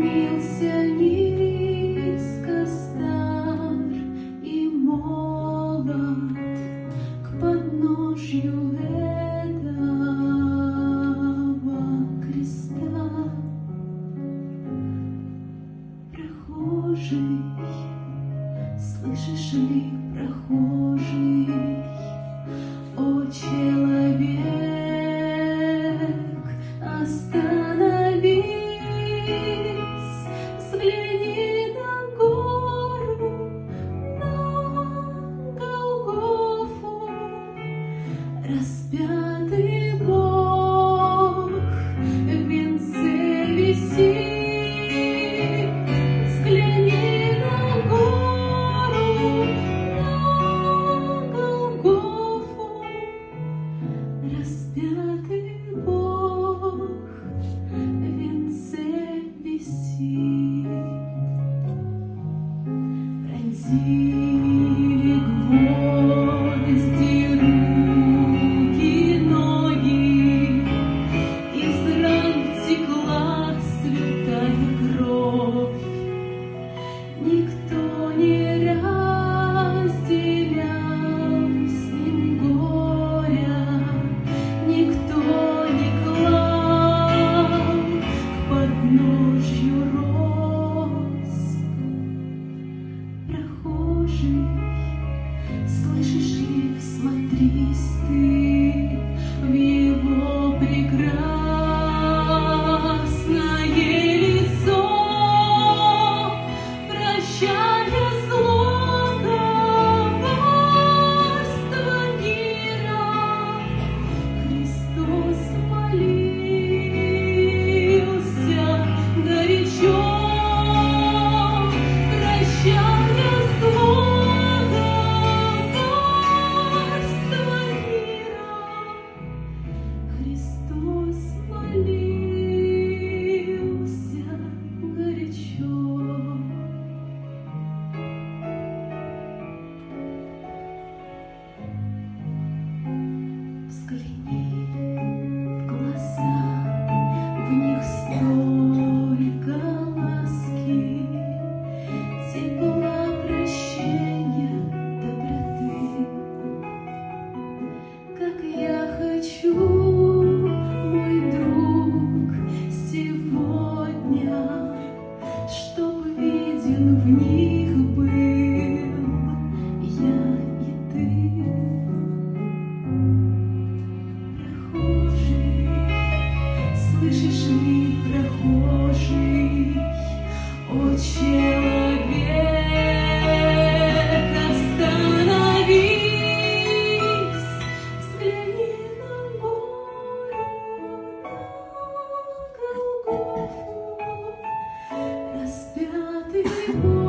Склонился низко стар и молод к подножью этого креста. Прохожий, слышишь ли, прохожий, о человек, остановись, взгляни на гору, на Голгофу, распятый Бог в венце висит. Взгляни на гору, на Голгофу, распятый Бог в венце висит. Пронзили гвозди руки, ноги, из ран текла святая кровь. Никто не разделял с ним горя, никто не клал к подножью роз. Прохожий, слышишь ли, всмотрись ты в его прекрасное лицо, прощая зло коварства мира. Христос молился горячо, прощая зло коварства мира. Христос молился горячо. Взгляни в глаза, в них столько ласки, тепла, прощения, доброты. Как я хочу, мой друг, сегодня, чтоб виден в них был я и ты. Прохожий, слышишь ли, прохожий, о человек, остановись, взгляни на гору, на Голгофу, распятый Бог